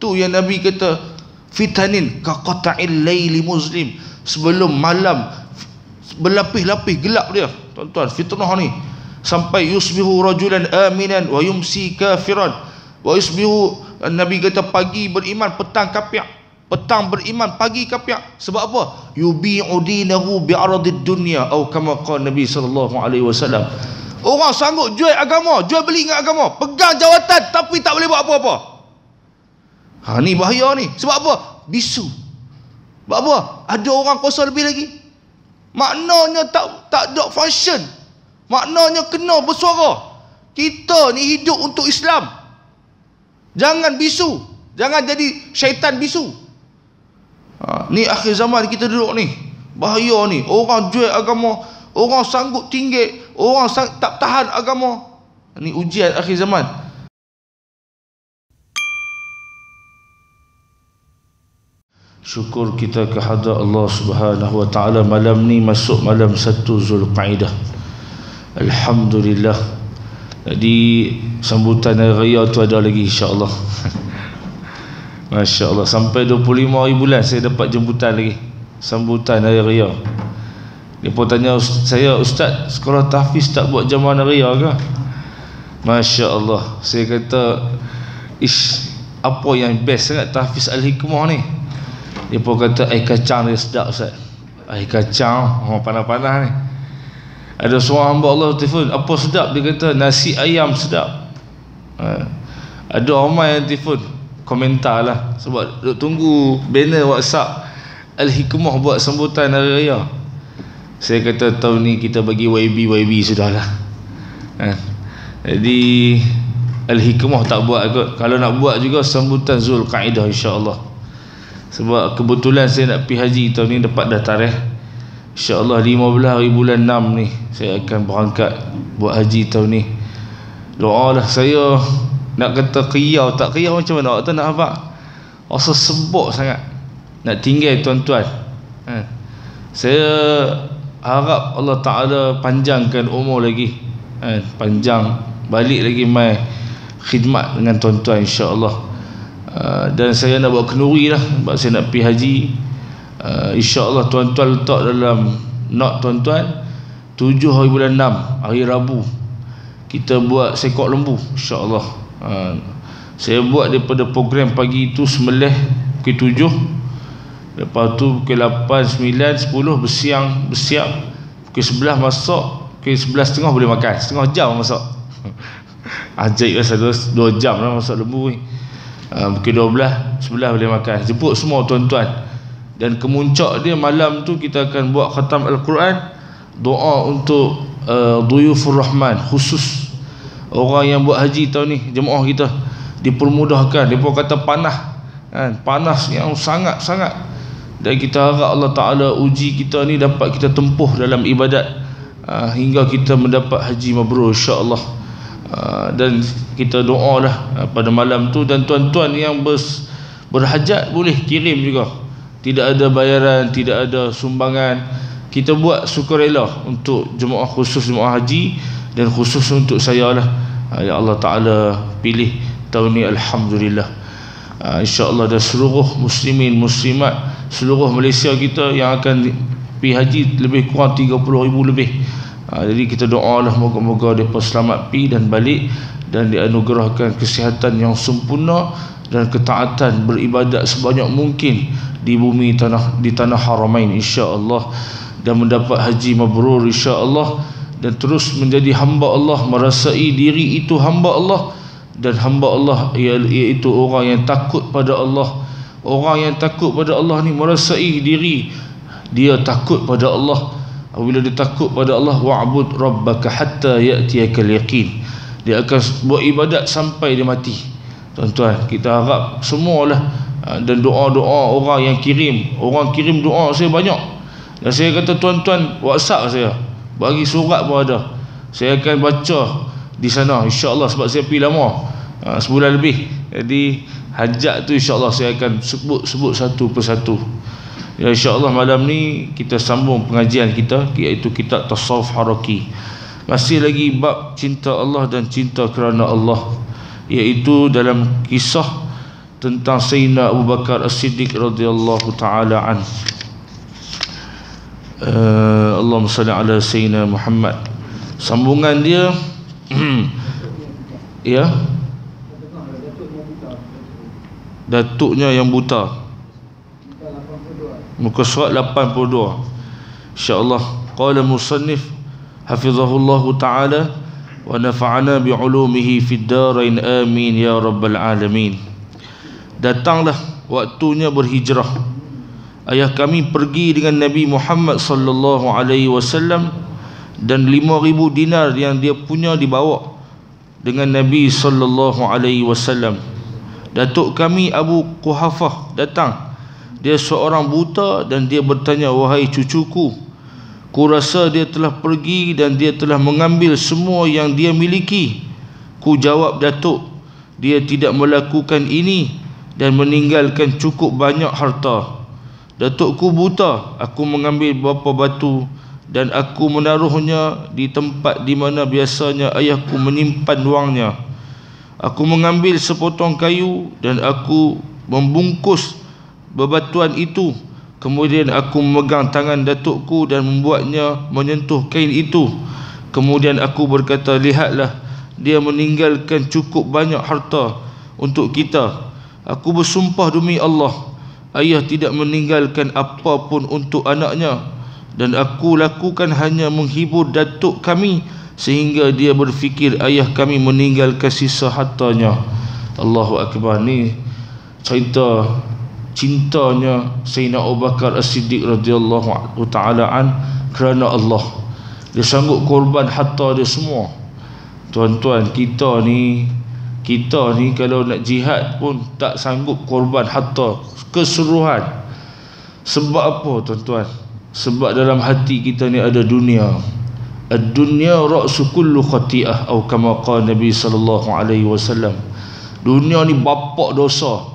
Tu yang Nabi kata, fitanin ka qata'il laili muslim, sebelum malam berlapis-lapis gelap dia, tuan-tuan, fitnah ni, sampai yusbihu rajulan aminan wa yumsi kafiran wa yusbihu, Nabi kata pagi beriman, petang kafir, petang beriman, pagi kafir. Sebab apa? Yubi'u dinahu bi'aradid dunya, atau kama qala Nabi sallallahu alaihi wasallam. Orang sanggup jual agama, jual beli dengan agama, pegang jawatan tapi tak boleh buat apa-apa. Ni bahaya ni. Sebab apa? Bisu. Sebab apa? Ada orang kuasa lebih lagi. Maknanya tak ada function. Maknanya kena bersuara. Kita ni hidup untuk Islam. Jangan bisu. Jangan jadi syaitan bisu. Ni akhir zaman kita duduk ni. Bahaya ni. Orang jual agama, orang sanggup tinggi, orang tak tahan agama. Ni ujian akhir zaman. Syukur kita kehadrat Allah Subhanahu wa taala, malam ni masuk malam 1 Zulqaidah. Alhamdulillah. Jadi sambutan hari raya tu ada lagi insya-Allah. Masya-Allah, sampai 25 hari bulan saya dapat jemputan lagi sambutan hari raya. Dia pun tanya saya, Ustaz, sekolah tahfiz tak buat jamaah hari raya ke? Masya-Allah. Saya kata, apa yang best sangat tahfiz Al-Hikmah ni? Dia pun kata air kacang dia sedap, Ustaz. Air kacang orang panas-panas ni. Ada seorang hamba Allah telefon, apa sedap? Dia kata nasi ayam sedap. Ada ramai yang telefon, komentar lah, sebab duk tunggu banner WhatsApp Al-Hikmah buat sambutan hari raya. Saya kata tahun ni kita bagi YB sudahlah. Jadi Al-Hikmah tak buat kot. Kalau nak buat juga sambutan Zulqaidah insya-Allah. Sebab kebetulan saya nak pergi haji tahun ni, dapat dah tarikh. InsyaAllah 15 hari bulan 6 ni saya akan berangkat buat haji tahun ni. Doalah, saya nak kata qiyau tak qiyau macam mana tak nak habaq. Rasa sebok sangat nak tinggal tuan-tuan. Saya harap Allah Ta'ala panjangkan umur lagi, panjang balik lagi mai khidmat dengan tuan-tuan insya-Allah. Dan saya nak buat kenduri lah, sebab saya nak pergi haji. InsyaAllah tuan-tuan letak dalam note tuan-tuan, 7 hari bulan 6 hari Rabu kita buat sekok lembu insyaAllah. Saya buat daripada program pagi itu sembelih pukul 7, lepas tu pukul 8, 9, 10 bersiap, pukul 11 masak, pukul 11.30 boleh makan, setengah jam masak. Ajaib lah, 2 jam lah masak lembu ni. Pukul 12, 11 boleh makan. Jemput semua tuan-tuan. Dan kemuncak dia malam tu kita akan buat khatam Al-Quran, doa untuk Duyufur Rahman, khusus orang yang buat haji tahun ni, jemaah kita dipermudahkan. Dia pun kata panas yang sangat-sangat, dan kita harap Allah Ta'ala uji kita ni dapat kita tempuh dalam ibadat hingga kita mendapat haji mabrur insya-Allah. Dan kita doalah pada malam tu. Dan tuan-tuan yang berhajat boleh kirim juga, tidak ada bayaran, tidak ada sumbangan. Kita buat sukarela untuk jemaah, khusus jemaah haji, dan khusus untuk saya lah yang Allah Ta'ala pilih tahun ni. Alhamdulillah. InsyaAllah dan seluruh muslimin muslimat seluruh Malaysia kita yang akan pergi haji lebih kurang 30,000 lebih. Jadi kita doalah moga-moga mereka selamat pergi dan balik, dan dianugerahkan kesihatan yang sempurna dan ketaatan beribadat sebanyak mungkin di bumi di tanah Haramain insya-Allah, dan mendapat haji mabrur insya-Allah, dan terus menjadi hamba Allah, merasai diri itu hamba Allah, dan hamba Allah iaitu orang yang takut pada Allah. Orang yang takut pada Allah ni merasai diri dia takut pada Allah. Apabila dia takut pada Allah, wa'bud rabbaka hatta ya'tiyakal yaqin, dia akan buat ibadat sampai dia mati. Tuan-tuan, kita harap semualah. Dan doa-doa orang yang kirim, orang kirim doa saya banyak, dan saya kata tuan-tuan WhatsApp saya, bagi surat pun ada, saya akan baca di sana insya-Allah, sebab saya pergi lama, sebulan lebih. Jadi hajat tu insya-Allah saya akan sebut satu persatu. Ya, insya-Allah malam ni kita sambung pengajian kita, iaitu kitab Tasawuf Haraki. Masih lagi bab cinta Allah dan cinta kerana Allah, iaitu dalam kisah tentang Sayyidina Abu Bakar As-Siddiq radhiyallahu taala an. Allahumma salli ala Sayyidina Muhammad. Sambungan dia ya, datuknya yang buta, muka surat 82 insya-Allah. Qala musannif hafizahullahu taala wa nafa'ana bi'ulumihi fid darain amin ya rabbal alamin. Datanglah waktunya berhijrah. Ayah kami pergi dengan Nabi Muhammad sallallahu alaihi wasallam dan 5,000 dinar yang dia punya dibawa dengan Nabi sallallahu alaihi wasallam. Datuk kami Abu Quhafah datang. Dia seorang buta dan dia bertanya, wahai cucuku, ku rasa dia telah pergi dan dia telah mengambil semua yang dia miliki. Ku jawab, Datuk, dia tidak melakukan ini dan meninggalkan cukup banyak harta. Datukku buta, aku mengambil beberapa batu dan aku menaruhnya di tempat di mana biasanya ayahku menyimpan wangnya. Aku mengambil sepotong kayu dan aku membungkus bebatuan itu. Kemudian aku memegang tangan datukku dan membuatnya menyentuh kain itu. Kemudian aku berkata, lihatlah, dia meninggalkan cukup banyak harta untuk kita. Aku bersumpah demi Allah, ayah tidak meninggalkan apa pun untuk anaknya, dan aku lakukan hanya menghibur datuk kami sehingga dia berfikir ayah kami meninggalkan sisa hartanya. Allahu Akbar. Ni cerita cintanya Sayyidina Abu Bakar As-Siddiq radhiyallahu ta'ala an kerana Allah. Dia sanggup korban harta dia semua. Tuan-tuan, kita ni kalau nak jihad pun tak sanggup korban harta keseluruhan. Sebab apa tuan-tuan? Sebab dalam hati kita ni ada dunia. Ad-dunya ra'su kullu khati'ah, atau kama qala Nabi sallallahu alaihi wasallam. Dunia ni bapak dosa.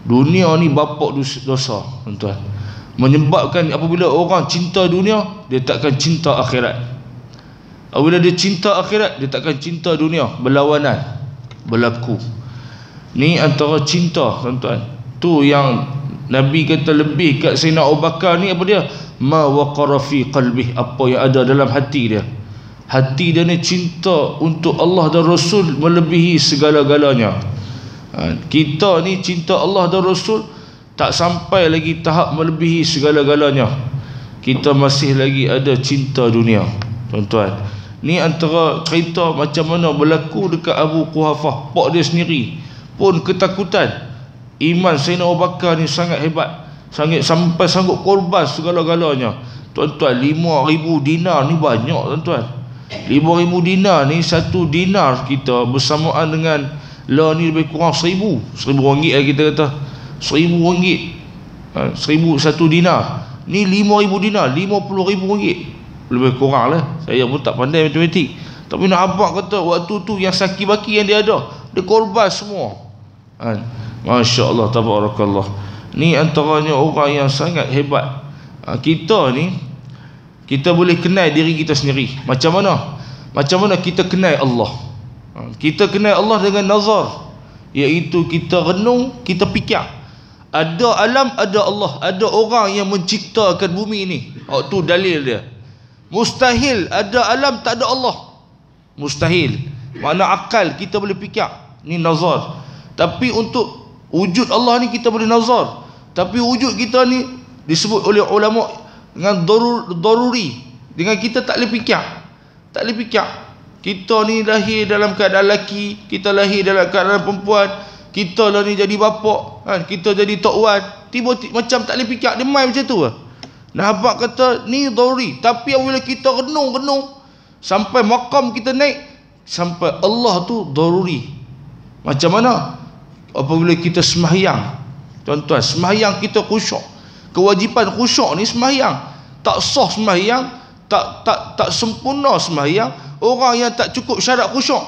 Dunia ni bapak dosa, tuan-tuan. Menyebabkan apabila orang cinta dunia, dia takkan cinta akhirat. Apabila dia cinta akhirat, dia takkan cinta dunia. Berlawanan, berlaku. Ni antara cinta, tuan-tuan. Tu yang Nabi kata lebih kat Sayyidina Abu Bakar ni apa dia? Ma waqara fi qalbih, apa yang ada dalam hati dia. Hati dia ni cinta untuk Allah dan Rasul melebihi segala-galanya. Kita ni cinta Allah dan Rasul tak sampai lagi tahap melebihi segala-galanya. Kita masih lagi ada cinta dunia, tuan-tuan. Ni antara cerita macam mana berlaku dekat Abu Quhafah. Pak dia sendiri pun ketakutan. Iman Sayyidina Abu Bakar ni sangat hebat, sangat sampai sanggup korban segala-galanya. Tuan-tuan, 5,000 dinar ni banyak, tuan-tuan. 5,000 dinar ni, satu dinar kita bersamaan dengan lah ni lebih kurang 1,000 ringgit lah kita kata. 1,000 ringgit, 1,000 satu dinar. Ni 5,000 dinar, 50,000 ringgit lebih kurang lah. Saya pun tak pandai matematik, tapi nak abang kata waktu tu yang saki-baki yang dia ada, dia korban semua. Masya Allah, tabarakallah. Ni antaranya orang yang sangat hebat. Kita ni, kita boleh kenal diri kita sendiri. Macam mana? Macam mana kita kenal Allah? Kita kenal Allah dengan nazar, iaitu kita renung, kita fikir. Ada alam, ada Allah. Ada orang yang menciptakan bumi ni. Tu dalil dia. Mustahil ada alam tak ada Allah. Mustahil. Mana akal kita boleh fikir. Ni nazar. Tapi untuk wujud Allah ni kita boleh nazar. Tapi wujud kita ni disebut oleh ulama dengan daruri. Dengan kita tak boleh fikir. Tak boleh fikir. Kita ni lahir dalam keadaan lelaki, kita lahir dalam keadaan perempuan, kita lah ni jadi bapak, kita jadi tok wan. Tiba-tiba macam tak boleh fikir. Dia main macam tu lah. Nah, abang kata ni daruri. Tapi apabila kita renung-renung sampai makam kita naik, sampai Allah tu daruri. Macam mana? Apabila kita sembahyang, tuan-tuan, sembahyang kita khusyuk. Kewajipan khusyuk ni sembahyang. Tak sah sembahyang, tak sempurna sembahyang orang yang tak cukup syarat khusyuk.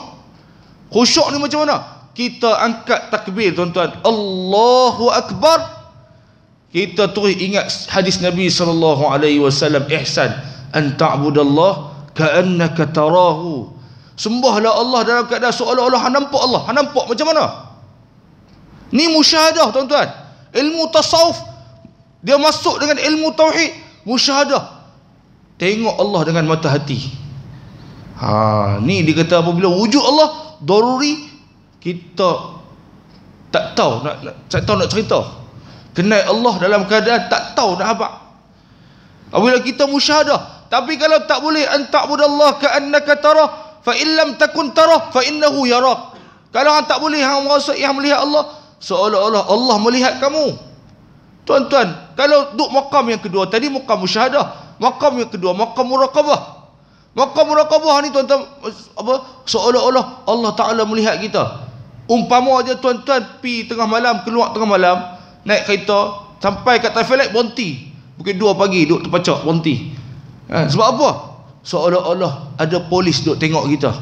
Khusyuk ni macam mana? Kita angkat takbir, tuan-tuan, Allahu Akbar. Kita terus ingat hadis Nabi sallallahu alaihi wasallam, ihsan an ta'budallah ka'annaka tarahu. Sembahlah Allah dalam keadaan seolah-olah hang nampak Allah. Hang nampak macam mana? Ni musyahadah tuan-tuan. Ilmu tasawuf dia masuk dengan ilmu tauhid, musyahadah. Tengok Allah dengan mata hati. Ni dia kata apabila wujud Allah daruri, kita tak tahu nak cerita. Kenal Allah dalam keadaan tak tahu nak apa. Apabila kita musyahadah. Tapi kalau tak boleh, anta'budallah ka'annaka tarah, fa in lam takun tarah fa innahu yarak. Kalau hang tak boleh, hang merasa yang melihat Allah, seolah-olah Allah melihat kamu. Tuan-tuan, kalau duduk makam yang kedua, tadi makam musyahadah, makam yang kedua makam muraqabah. Makam muraqabah ni tuan-tuan, seolah-olah Allah Ta'ala melihat kita. Umpama aja tuan-tuan pi tengah malam, keluar tengah malam, naik kereta sampai kat traffic light berhenti. Pukul 2 pagi duduk terpacak berhenti. Sebab apa? Seolah-olah ada polis duduk tengok kita.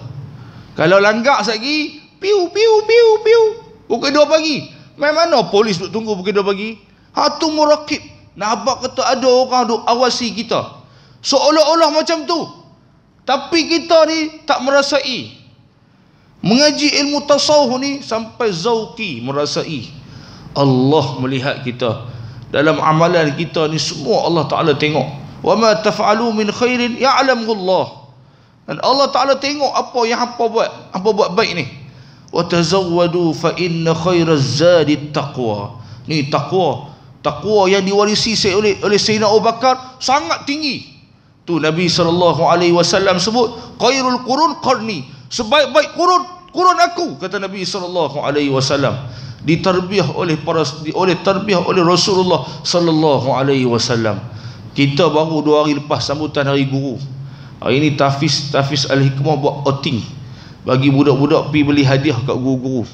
Kalau langgar lagi, piu piu piu piu. Pukul 2 pagi. Main mana polis duduk tunggu pukul 2 pagi? Tu muraqib. Nampak kata ada orang duduk awasi kita. Seolah-olah macam tu. Tapi kita ni tak merasai. Mengaji ilmu tasawuf ni sampai zauqi merasai. Allah melihat kita. Dalam amalan kita ni semua Allah Ta'ala tengok. Wa ma taf'alu min khairin ya'lamuhu Allah. Dan Allah Ta'ala tengok apa yang apa buat baik ni. Wa tazawwadu fa inna khairaz zadi taqwa. Ni taqwa. Taqwa yang diwarisi oleh Sayyidina Abu Bakar sangat tinggi. Tu Nabi SAW sebut khairul qurun qarni. Sebaik-baik kurun aku, kata Nabi SAW. Ditarbiah oleh tarbiyah oleh Rasulullah sallallahu alaihi wasallam. Kita baru 2 hari lepas sambutan hari guru. Hari ni Tafiz Al-Hikmah buat outing, bagi budak-budak pi beli hadiah kat guru-guru.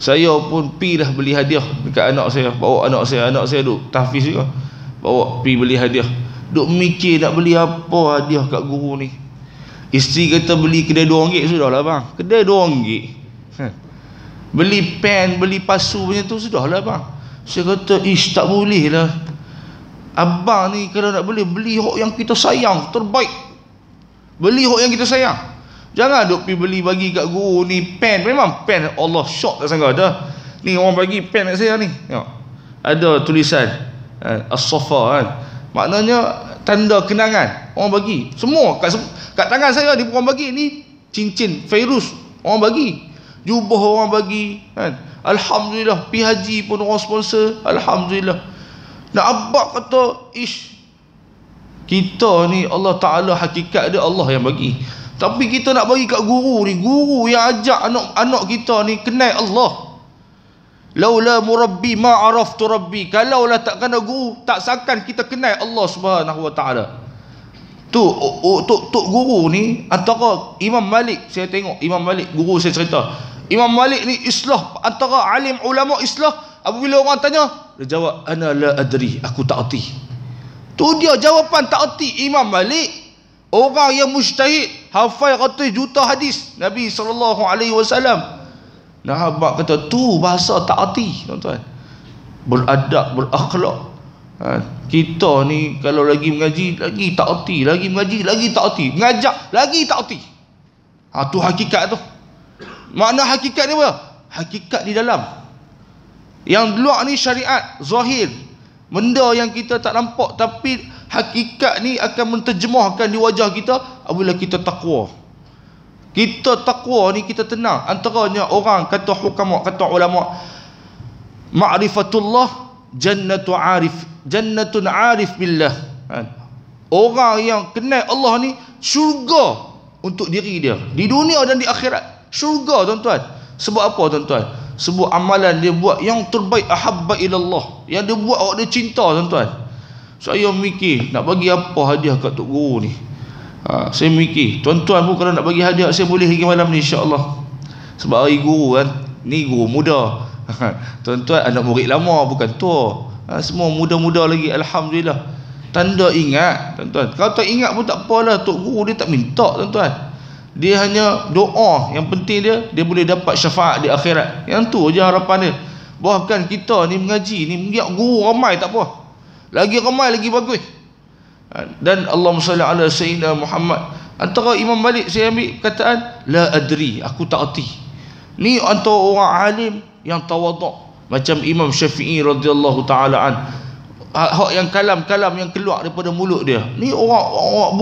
Saya pun pi dah beli hadiah dekat anak saya, bawa anak saya duk Tafiz juga, bawa pi beli hadiah. Duk mikir nak beli apa hadiah kat guru ni. Isteri kata beli kedai RM2 sudahlah bang. Kedai RM2. Beli pen, beli pasu macam tu sudahlah bang. Saya kata tak boleh lah. Abang ni kalau nak beli hok yang kita sayang, terbaik. Beli hok yang kita sayang. Jangan duk pergi beli bagi kat guru ni pen. Memang pen Allah syok tak sangka dah. Ni orang bagi pen kat saya ni. Tengok. Ada tulisan As-Safa kan. Maknanya tanda kenangan. Orang bagi. Semua kat tangan saya ni orang bagi. Ni cincin Fairuz orang bagi. Jubah orang bagi kan. Alhamdulillah. Pi haji pun orang sponsor. Alhamdulillah. Nak abang kata kita ni Allah Ta'ala hakikat dia Allah yang bagi. Tapi kita nak bagi kat guru ni, guru yang ajak anak-anak kita ni kenal Allah. Laula murabbi ma araftu rabbi. Kalaulah tak kena guru, tak sakan kita kenal Allah Subhanahu wa Ta'ala. Tok guru ni antara Imam Malik. Saya tengok Imam Malik, guru saya cerita, Imam Malik ni islah, antara alim ulama islah. Apabila orang tanya, dia jawab ana la adri, aku tak erti. Tu dia jawapan tak erti Imam Malik. Orang yang mujtahid, hafal ratus juta hadis Nabi SAW. Nah abang kata tu bahasa tak erti tuan-tuan. Beradab, berakhlak. Kita ni kalau lagi mengaji lagi tak erti, lagi mengaji lagi tak erti, mengajak lagi tak erti. Tu hakikat tu. Makna hakikat ni apa? Hakikat di dalam. Yang luar ni syariat zahir, benda yang kita tak nampak, tapi hakikat ni akan menterjemahkan di wajah kita apabila kita takwa. Kita takwa ni kita tenang. Antaranya orang kata hukama, kata ulama, ma'rifatullah jannatun arif billah. Orang yang kenal Allah ni syurga untuk diri dia di dunia dan di akhirat. Syurga tuan-tuan. Sebab apa tuan-tuan? Sebab amalan dia buat yang terbaik, ahabba ilallah, yang dia buat awak dia cinta tuan-tuan. Saya mikir nak bagi apa hadiah kat tok guru ni. Saya mikir tuan-tuan pun kalau nak bagi hadiah saya boleh lagi malam ni insya-Allah. Sebab hari guru kan, ni guru muda. Tuan-tuan anak murid lama bukan tua. Semua muda-muda lagi, alhamdulillah. Tanda ingat tuan-tuan. Kalau tak ingat pun tak apalah, tok guru dia tak minta tuan-tuan. Dia hanya doa. Yang penting dia boleh dapat syafaat di akhirat. Yang tu je harapan dia. Bahkan kita ni mengaji ni, mengiak guru ramai tak apa, lagi ramai lagi bagus. Dan Allahumma salli ala Sayyidina Muhammad. Antara Imam Malik saya ambil kataan la adri, aku tak erti. Ni antara orang alim yang tawaduk, macam Imam Syafi'i radhiyallahu taala an, hak yang kalam-kalam yang keluar daripada mulut dia ni, orang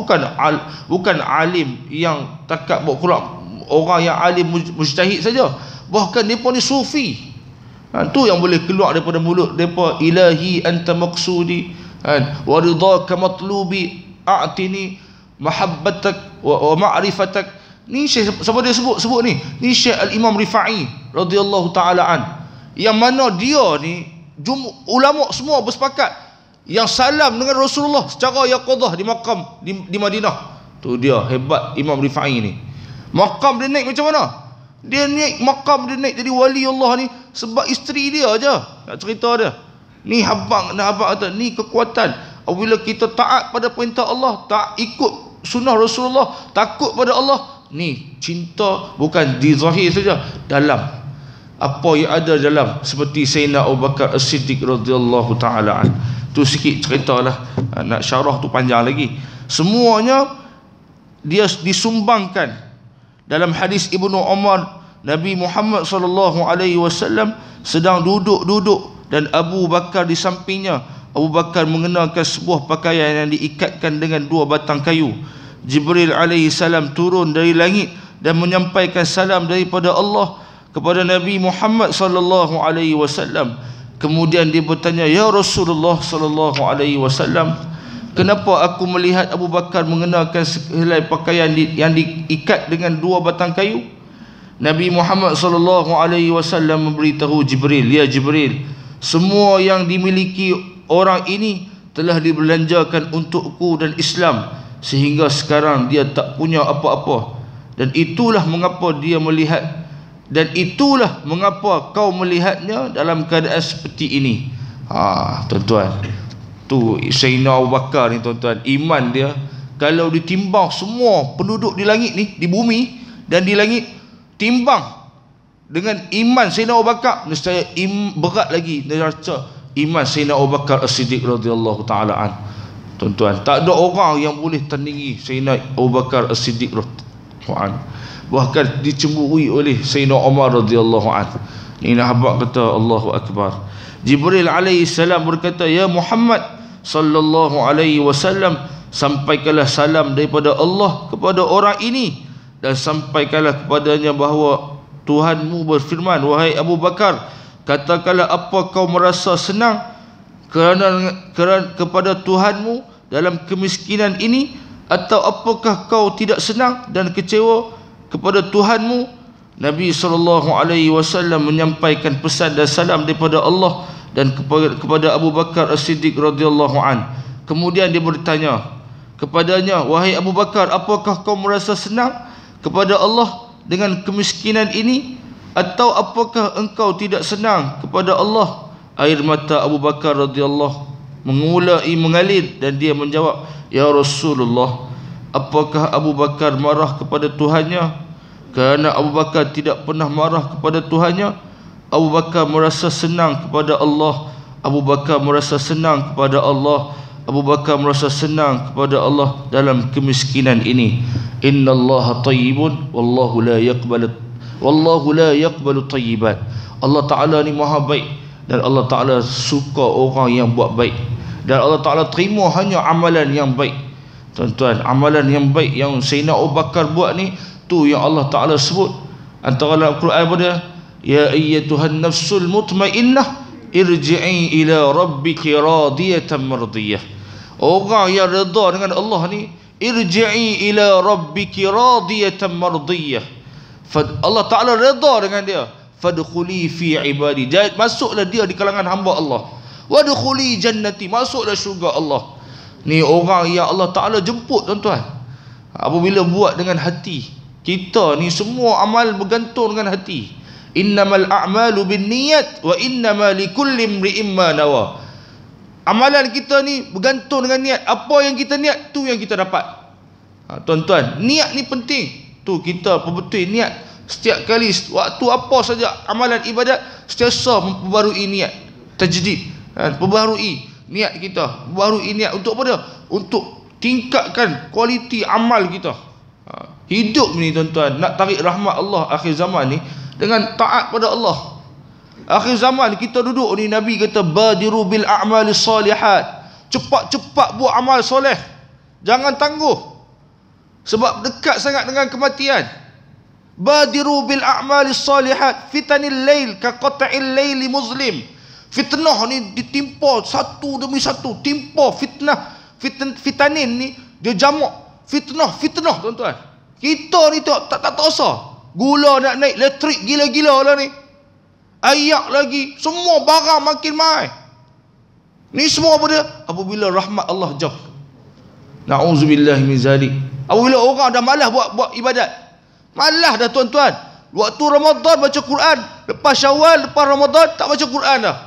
bukan alim yang takat buat keluar, orang yang alim mujtahid saja, bahkan depa ni sufi. Tu yang boleh keluar daripada mulut depa, ilahi anta maqsudi wa ridaka matlubi a'tini mahabbatak wa ma'rifatak. Ni Syekh, siapa dia sebut ni Syekh Al-Imam Rifai radhiyallahu taala an, yang mana dia ni ulama semua bersepakat yang salam dengan Rasulullah secara yaqadah di makam di Madinah. Tu dia hebat Imam Rifai ni. Makam dia naik macam mana? Dia naik jadi wali Allah ni sebab isteri dia aja. Nak cerita dia. Ni habang kata ni kekuatan. Apabila kita taat pada perintah Allah, tak ikut sunnah Rasulullah, takut pada Allah, ni cinta bukan di zahir saja, dalam apa yang ada dalam, seperti Sayyidina Abu Bakar As-Siddiq radhiyallahu taala an. Tu sikit ceritalah, nak syarah tu panjang lagi. Semuanya dia disumbangkan dalam hadis Ibnu Umar. Nabi Muhammad sallallahu alaihi wasallam sedang duduk dan Abu Bakar di sampingnya. Abu Bakar mengenakan sebuah pakaian yang diikatkan dengan 2 batang kayu. Jibril alaihi salam turun dari langit dan menyampaikan salam daripada Allah kepada Nabi Muhammad sallallahu alaihi wasallam. Kemudian dia bertanya, "Ya Rasulullah sallallahu alaihi wasallam, kenapa aku melihat Abu Bakar mengenakan sehelai pakaian yang diikat dengan 2 batang kayu?" Nabi Muhammad sallallahu alaihi wasallam memberitahu Jibril, "Ya Jibril, semua yang dimiliki orang ini telah dibelanjakan untukku dan Islam, sehingga sekarang dia tak punya apa-apa. Dan itulah mengapa kau melihatnya dalam keadaan seperti ini." Tuan-tuan, tu Sayyidina Abu Bakar ni tuan-tuan, iman dia kalau ditimbang semua penduduk di langit ni, di bumi dan di langit, timbang dengan iman Sayyidina Abu Bakar, nescaya berat lagi neraca iman Sayyidina Abu Bakar As-Siddiq radhiyallahu taala an. Tuan-tuan, tak ada orang yang boleh tandingi Sayyidina Abu Bakar As-Siddiq radhiyallahu an. Bahkan dicemburui oleh Sayyidina Umar radhiyallahu an. Ini habaq kata Allahu akbar. Jibril alaihi salam berkata, "Ya Muhammad sallallahu alaihi wasallam, sampaikanlah salam daripada Allah kepada orang ini, dan sampaikanlah kepadanya bahawa Tuhanmu berfirman, wahai Abu Bakar, katakanlah apa kau merasa senang kerana kepada Tuhanmu dalam kemiskinan ini, atau apakah kau tidak senang dan kecewa kepada Tuhanmu?" Nabi SAW menyampaikan pesan dan salam daripada Allah dan kepada Abu Bakar As-Siddiq radhiyallahu an. Kemudian dia bertanya kepadanya, "Wahai Abu Bakar, apakah kau merasa senang kepada Allah dengan kemiskinan ini, atau apakah engkau tidak senang kepada Allah?" Air mata Abu Bakar radhiyallahu mengalir dan dia menjawab, "Ya Rasulullah, apakah Abu Bakar marah kepada Tuhannya?" Kerana Abu Bakar tidak pernah marah kepada Tuhannya, Abu Bakar merasa senang kepada Allah. Abu Bakar merasa senang kepada Allah. Abu Bakar merasa senang kepada Allah dalam kemiskinan ini. Innallaha tayyibun wallahu la yaqbalu tayyibat. Allah Ta'ala ni maha baik, dan Allah Ta'ala suka orang yang buat baik, dan Allah Ta'ala terima hanya amalan yang baik. Tuan-tuan, amalan yang baik yang Sayyidina Abu Bakar buat ni, tu yang Allah Ta'ala sebut antara dalam Al-Quran pada, "Ya ayyatuhan nafsul mutmainnah irji'i ila rabbiki radiyatan mardiyah." Orang yang redha dengan Allah ni, irji'i ila rabbiki radiyatan mardiyah, Allah Ta'ala redha dengan dia. Fadkhuli fi ibadi, masuklah dia di kalangan hamba Allah. Wadkhuli jannati, masuklah syurga Allah. Ni orang yang Allah Ta'ala jemput, tuan-tuan, apabila buat dengan hati. Kita ni semua amal bergantung dengan hati. Innamal a'malu binniyat wa innamal likulli imri'in ma nawa. Amalan kita ni bergantung dengan niat. Apa yang kita niat, tu yang kita dapat. Tuan-tuan, niat ni penting. Tu kita perbetul niat. Setiap kali waktu apa saja amalan ibadat, sentiasa memperbarui niat, tajdid, perbarui niat kita, perbarui niat untuk apa dia? Untuk tingkatkan kualiti amal kita. Hidup ni tuan-tuan, nak tarik rahmat Allah akhir zaman ni dengan taat pada Allah. Akhir zaman kita duduk ni, Nabi kata badiru bil a'malis salihat, cepat-cepat buat amal soleh, jangan tangguh, sebab dekat sangat dengan kematian. Badiru bil a'malis salihat fitanil lail ka qata'il laili muslim. Fitnah ni ditimpa satu demi satu, timpa fitanin ni dia jamak fitnah tuan-tuan. Kita ni tak rasa gula nak naik elektrik gila-gila lah ni, ayak lagi, semua barang makin mahal. Ni semua apabila rahmat Allah jauh. Na'udzubillah min zalik. Apabila orang dah malas buat ibadat, malas dah tuan-tuan. Waktu Ramadan baca Quran, lepas Syawal, lepas Ramadan tak baca Quran dah.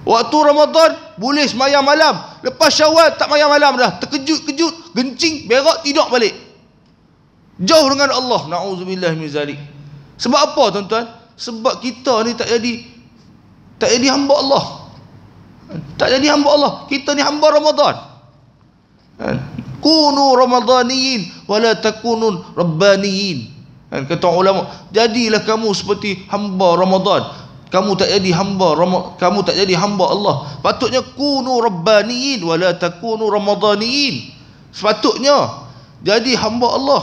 Waktu Ramadan boleh semayang malam, lepas Syawal tak semayang malam dah. Terkejut, gencing, berak, tidur balik. Jauh dengan Allah. Na'udzubillah min zalik. Sebab apa tuan-tuan? Sebab kita ni tak jadi hamba Allah. Tak jadi hamba Allah. Kita ni hamba Ramadan. Kunu ramadaniyin wala takunun rabbaniyin. Kata ulama, jadilah kamu seperti hamba Ramadan. Kamu tak jadi hamba Allah. Patutnya kunu rabbaniyin wala takunu ramadaniyin. Sepatutnya jadi hamba Allah,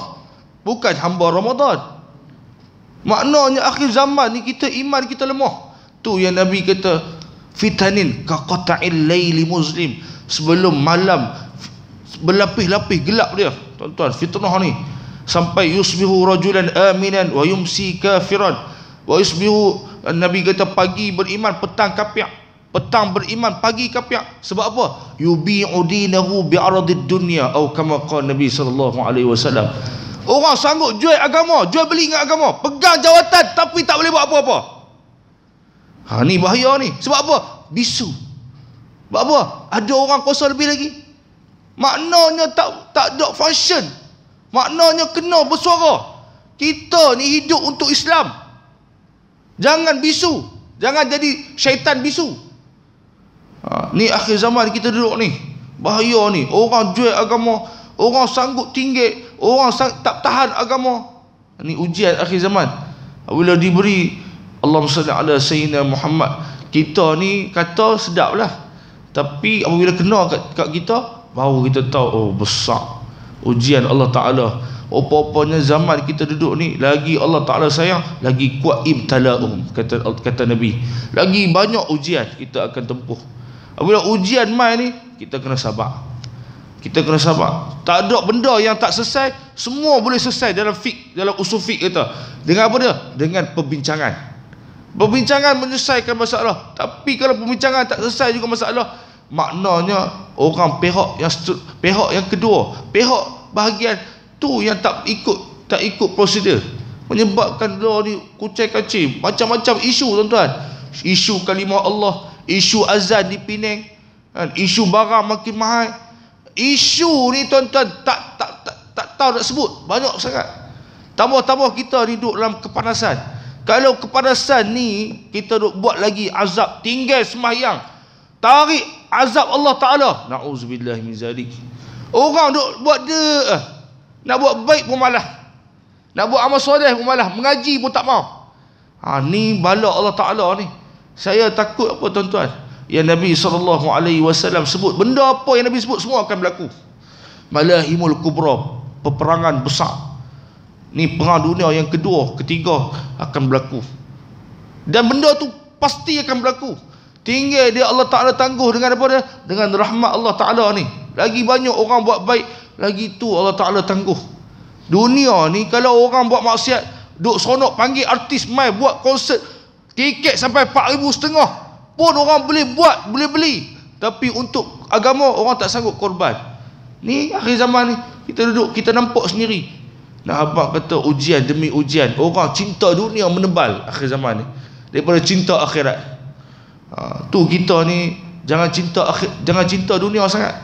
bukan hamba Ramadan. Maknanya akhir zaman ni kita iman kita lemah. Tu yang Nabi kata fitanin ka qata'il laili muslim. Sebelum malam berlapis-lapis gelap dia tuan-tuan, fitnah ni, sampai yusbihu rajulan aminan wa yumsi kafiran wa yusbihu, Nabi kata pagi beriman, petang kafir, petang beriman, pagi kafir. Sebab apa? Yubi'u dinahu bi'aradid dunya, atau kama qala Nabi sallallahu alaihi wasallam. Orang sanggup jual agama, jual beli dengan agama, pegang jawatan tapi tak boleh buat apa-apa. Ni bahaya ni. Sebab apa? Bisu. Sebab apa? Ada orang kuasa lebih lagi. Maknanya tak ada function. Maknanya kena bersuara. Kita ni hidup untuk Islam. Jangan bisu. Jangan jadi syaitan bisu. Ni akhir zaman kita duduk ni. Bahaya ni. Orang jual agama, orang sanggup tinggi, orang tak tahan agama. Ni ujian akhir zaman. Bila diberi Allahumma salli ala sayyidina Muhammad, kita ni kata sedap lah, tapi apabila kena kat kita, baru kita tahu, oh besar ujian Allah Ta'ala. Apa-apanya zaman kita duduk ni, lagi Allah Ta'ala sayang, lagi kuat ibtala'um, kata Nabi. Lagi banyak ujian kita akan tempuh. Apabila ujian mai ni, kita kena sabar. Kita kena sabar. Tak ada benda yang tak selesai. Semua boleh selesai dalam fiqh, dalam usul fiqh kita. Dengan apa dia? Dengan perbincangan. Perbincangan menyelesaikan masalah. Tapi kalau perbincangan tak selesai juga masalah, maknanya orang pihak yang kedua, pihak bahagian tu yang tak ikut prosedur, menyebabkan law ni kucai-kacir, macam-macam isu tuan-tuan. Isu kalimah Allah, isu azan di Penang, isu barang makin mahal. Isu ni tuan-tuan tak tahu nak sebut, banyak sangat. Tambah-tambah kita ni duduk dalam kepanasan. Kalau kepanasan ni kita duk buat lagi azab, tinggal sembahyang, tarik azab Allah Ta'ala. Na'udzubillah min zalik. Orang duk buat dia, nak buat baik pun malah, nak buat amal soleh pun malah, mengaji pun tak mau. Ni bala Allah Ta'ala ni. Saya takut apa tuan-tuan? Yang Nabi SAW sebut, benda apa yang Nabi sebut semua akan berlaku. Malahimul kubra, peperangan besar. Ni perang dunia yang kedua, ketiga akan berlaku. Dan benda tu pasti akan berlaku. Tinggal dia Allah Ta'ala tangguh dengan apa dia? Dengan rahmat Allah Ta'ala ni. Lagi banyak orang buat baik, lagi tu Allah Ta'ala tangguh. Dunia ni kalau orang buat maksiat, duk seronok panggil artis mai buat konsert, tiket sampai 4,500 pun orang boleh buat, boleh beli. Tapi untuk agama orang tak sanggup korban. Ni akhir zaman ni kita duduk, kita nampak sendiri. Nah, abang kata ujian demi ujian. Orang cinta dunia menebal akhir zaman ni daripada cinta akhirat. Tu kita ni jangan cinta dunia sangat.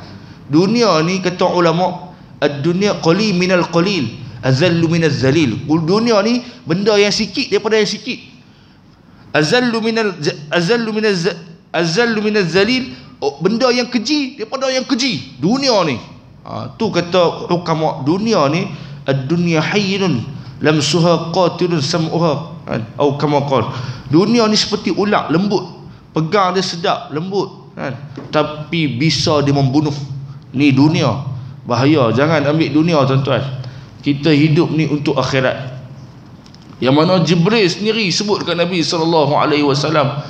Dunia ni kata ulama, ad-dunya qali minal qalil, azallu minaz zalil. Dunia ni benda yang sikit daripada yang sikit. Azallu minaz zalil, benda yang keji daripada yang keji. Dunia ni. Tu kata hukama, dunia ni ad-dunya hayyinun lamsuha qatilun sam'uha, atau kama qala. Dunia ni seperti ulat lembut, pegang dia sedap lembut, tapi bisa dia membunuh. Ni dunia bahaya, jangan ambil dunia tuan-tuan. Kita hidup ni untuk akhirat. Yang mana Jibril sendiri sebut dekat Nabi SAW,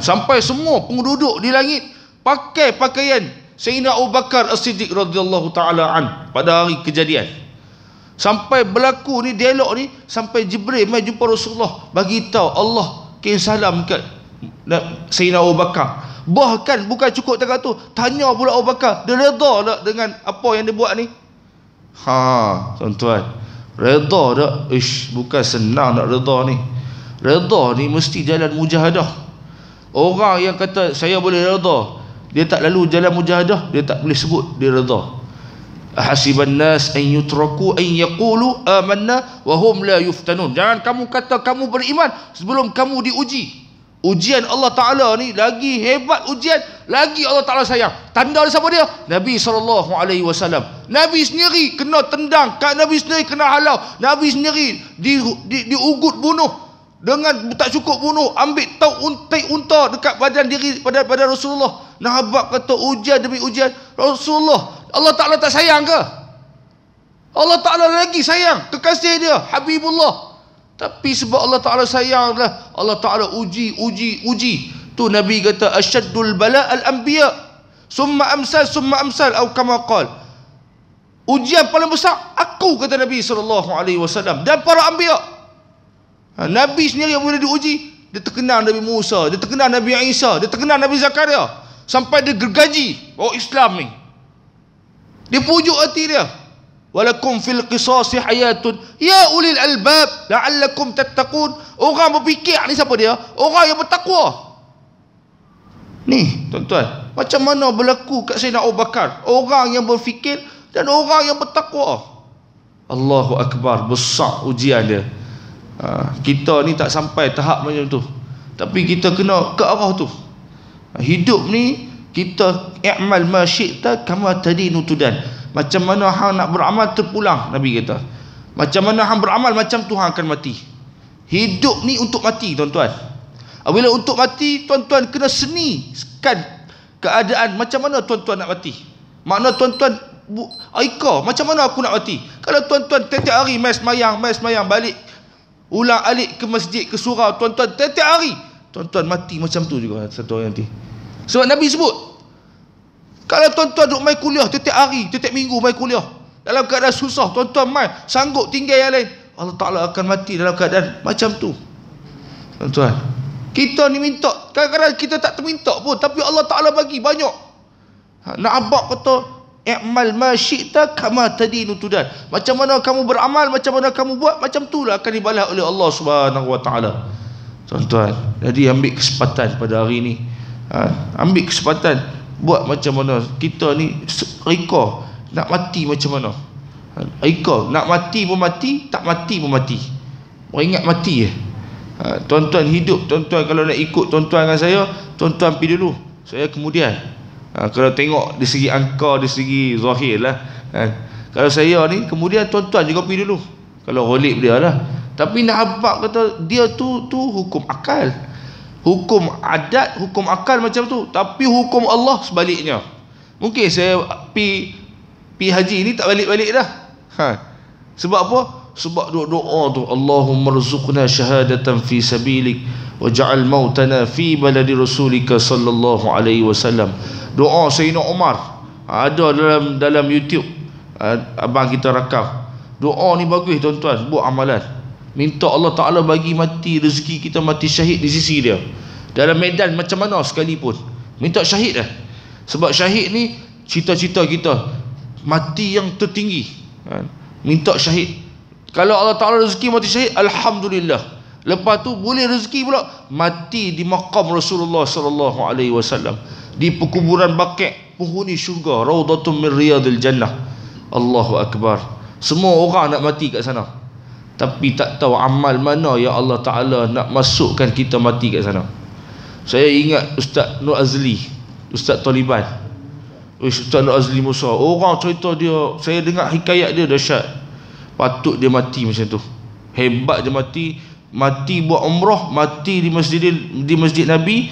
sampai semua penduduk di langit pakai pakaian Sayyidina Abu Bakar As-Siddiq radhiyallahu ta'ala an pada hari kejadian. Sampai berlaku ni dialog ni, sampai Jibril mai jumpa Rasulullah, bagi tahu Allah kirim salam kat Sayyidina Abu Bakar. Bahkan bukan cukup dekat tu, tanya pula Abu Bakar, dia redha tak dengan apa yang dia buat ni? Tuan-tuan, redha tak? Bukan senang nak redha ni. Redha ni mesti jalan mujahadah. Orang yang kata saya boleh redha, dia tak lalu jalan mujahadah, dia tak boleh sebut dia redha. Ahasiban nas an yutraku an yaqulu amanna wa hum la yuftanun. Jangan kamu kata kamu beriman sebelum kamu diuji. Ujian Allah Ta'ala ni lagi hebat ujian, lagi Allah Ta'ala sayang. Tanda dia siapa dia? Nabi SAW. Nabi sendiri kena tendang, Nabi sendiri kena halau, Nabi sendiri diugut bunuh. Dengan tak cukup bunuh, ambil untai unta dekat badan diri, pada Rasulullah. Nahabak kata ujian demi ujian. Rasulullah, Allah Ta'ala tak sayang ke? Allah Ta'ala lagi sayang, kekasih dia Habibullah. Tapi sebab Allah Ta'ala sayang lah, Allah Ta'ala uji. Tu Nabi kata asyaddul bala al-anbiya summa amsal atau kama qala. Ujian paling besar aku, kata Nabi SAW, dan para anbiya. Nabi sendiri yang boleh diuji. Dia terkenal Nabi Musa, dia terkenal Nabi Isa, dia terkenal Nabi Zakaria, sampai dia gergaji orang Islam ni. Dia pujuk hati dia. Walakum fil qisasi hayatun ya ulil albab la'allakum tattaqun. Orang berfikir ni siapa dia? Orang yang bertakwa. Ni tuan-tuan, macam mana berlaku kat Sayyidina Abu Bakar, orang yang berfikir dan orang yang bertakwa. Allahu Akbar, besar ujian dia. Kita ni tak sampai tahap macam tu, tapi kita kena ke arah tu. Hidup ni kita i'mal ma syi'ta kama tadinu tudan. Macam mana hang nak beramal terpulang, Nabi kata. Macam mana hang beramal, macam tu hang akan mati. Hidup ni untuk mati, tuan-tuan. Apabila untuk mati, tuan-tuan kena senikan keadaan macam mana tuan-tuan nak mati. Makna tuan-tuan Aika, macam mana aku nak mati? Kalau tuan-tuan tiap-tiap hari mai semayang balik, ulang alik ke masjid, ke surau, tuan-tuan tiap-tiap hari, tuan-tuan mati macam tu juga satu orang nanti. Sebab Nabi sebut, kalau tuan-tuan duduk mai kuliah tiap-tiap hari, tiap-tiap minggu mai kuliah, dalam keadaan susah, tuan-tuan mai sanggup tinggal yang lain, Allah Ta'ala akan mati dalam keadaan macam tu. Tuan-tuan, kita ni minta, kadang-kadang kita tak terminta pun, tapi Allah Ta'ala bagi banyak. Nak abak kata i'mal ma syi'ta kama tadinu tudan. Macam mana kamu beramal, macam mana kamu buat, macam itulah akan dibalas oleh Allah Subhanahu wa Ta'ala. Tuan-tuan, jadi ambil kesempatan pada hari ni, ambil kesempatan buat macam mana kita ni reka nak mati macam mana. Reka nak mati pun mati, tak mati pun mati. Ingat mati tuan-tuan hidup, tuan-tuan kalau nak ikut tuan-tuan dengan saya, tuan-tuan pergi dulu, saya kemudian. Kalau tengok di segi angka, di segi zahir lah, kalau saya ni kemudian, tuan-tuan juga pergi dulu kalau ghalib dia lah. Tapi nak habaq kata dia tu hukum akal, hukum adat, hukum akal macam tu. Tapi hukum Allah sebaliknya. Mungkin saya pi haji ni tak balik-balik dah. Sebab apa? Sebab doa tu, Allahumma rzuqna syahadatan fi sabilik waj'al mautana fi baladi rasulika sallallahu alaihi wasallam. Doa Sayyidina Umar ada dalam YouTube, abang kita rakam. Doa ni bagus tuan-tuan, buat amalan. Minta Allah Ta'ala bagi mati rezeki kita, mati syahid di sisi dia, dalam medan macam mana sekalipun. Minta syahid dah. Sebab syahid ni cita-cita kita, mati yang tertinggi. Minta syahid. Kalau Allah Ta'ala rezeki mati syahid, alhamdulillah. Lepas tu boleh rezeki pula mati di maqam Rasulullah sallallahu alaihi wasallam, di perkuburan Baqi', penghuni syurga, raudhatun min riyadil jannah. Allahu Akbar. Semua orang nak mati kat sana, tapi tak tahu amal mana yang Allah Ta'ala nak masukkan kita mati kat sana. Saya ingat Ustaz Nur Azli, Ustaz Taliban, Ustaz Nur Azli Musa, orang cerita dia, saya dengar hikayat dia dahsyat. Patut dia mati macam tu. Hebat je mati buat umrah, mati di masjid Nabi,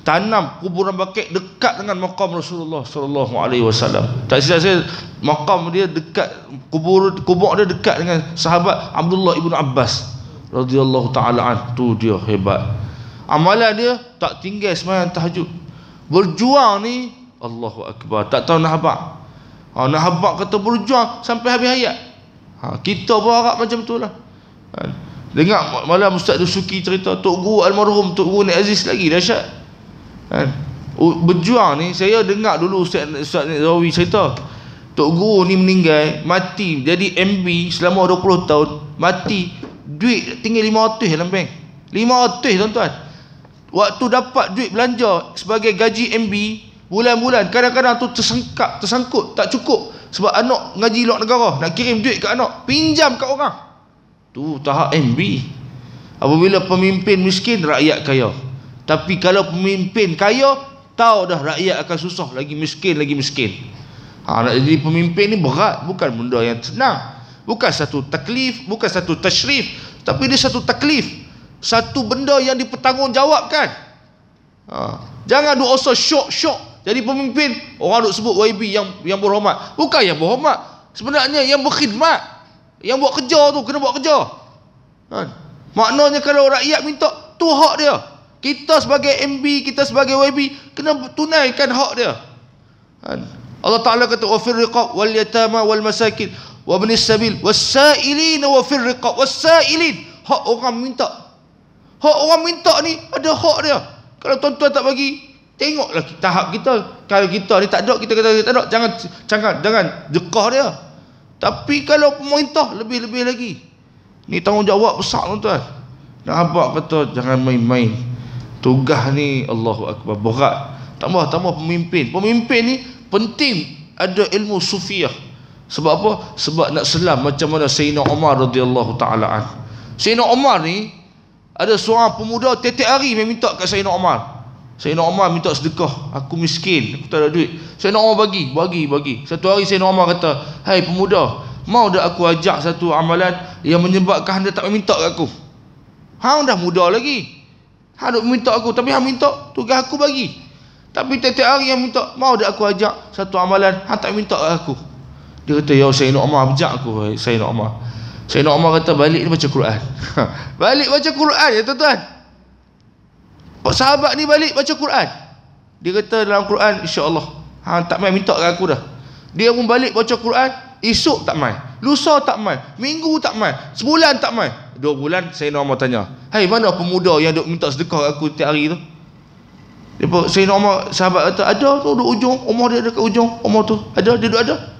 tanam kuburan baqi' dekat dengan makam Rasulullah sallallahu alaihi wasallam. Tak silap saya, makam dia dekat, kubur dia dekat dengan sahabat Abdullah ibn Abbas radhiyallahu taala an. Tu dia hebat. Amalan dia tak tinggal sembahyang tahajud. Berjuang ni Allahu akbar, tak tahu nak habaq. Nak habaq kata berjuang sampai habis hayat. Kita berharap macam tu lah. Dengar malam Ustaz Dusuki cerita Tok Guru almarhum Tok Guru Nik Aziz lagi dahsyat. Berjuang ni, saya dengar dulu Ustaz Zawi cerita Tok Guru ni meninggal, mati jadi MB selama 20 tahun, mati duit tinggal 500 dalam bank. 500 tuan-tuan. Waktu dapat duit belanja sebagai gaji MB bulan-bulan, kadang-kadang tu tersangkut, tak cukup sebab anak ngaji luar negara, nak kirim duit ke anak, pinjam kat orang. Tu tahap MB. Apabila pemimpin miskin, rakyat kaya. Tapi kalau pemimpin kaya, tahu dah rakyat akan susah, lagi miskin. Nak jadi pemimpin ni berat, bukan benda yang senang. Bukan satu taklif, bukan satu tashrif, tapi dia satu taklif, satu benda yang dipertanggungjawabkan. Jangan duk rasa syok jadi pemimpin. Orang duk sebut YB yang berhormat. Bukan yang berhormat, sebenarnya yang berkhidmat. Yang buat kerja tu kena buat kerja. Maknanya kalau rakyat minta, tu hak dia. Kita sebagai MB, kita sebagai YB kena tunaikan hak dia. Allah Ta'ala kata wa fir riqab wal yatama wal masakin wa ibnis sabil was-sa'ilin wa fir riqab was-sa'ilin. Hak orang minta. Hak orang minta ni ada hak dia. Kalau tuan-tuan tak bagi, tengoklah tahap kita. Kalau kita ni tak ada, kita kata tak ada, jangan dekah dia. Tapi kalau pemerintah lebih-lebih lagi. Ni tanggungjawab besar tuan-tuan. Nak habaq kata jangan main-main. Tugas ni Allahu akbar berat. Tambah pemimpin. Pemimpin ni penting ada ilmu sufiah. Sebab apa? Sebab nak selam macam mana Sayyidina Umar radhiyallahu taala an. Sayyidina Umar ni ada seorang pemuda tiap-tiap hari minta kat Sayyidina Umar. Sayyidina Umar minta sedekah, aku miskin, aku tak ada duit. Sayyidina Umar bagi. Satu hari Sayyidina Umar kata, "Hai pemuda, mau dah aku ajak satu amalan yang menyebabkan anda tak minta kat aku? Hang dah muda lagi, hang duk minta aku, tapi hang minta tugas aku bagi. Tapi tiap-tiap hari yang minta, mau dah aku ajak satu amalan, hang tak minta kat aku." Dia kata, "Ya Sayyidina Umar, ajak aku Sayyidina Umar." Sayyidina Umar kata, "Balik ni baca Quran." Balik baca Quran ya tuan-tuan. Sahabat ni balik baca Quran. Dia kata dalam Quran, insya-Allah hang tak main minta kat aku dah. Dia pun balik baca Quran, esok tak main, lusa tak main, minggu tak main, sebulan tak main. 2 bulan Sayyidina Umar tanya, "Hai, mana pemuda yang duk minta sedekah kat aku tiap hari tu?" Sayyidina Umar, sahabat kata, "Ada tu duk ujung, rumah dia dekat ujung, rumah tu. Ada, dia duk ada."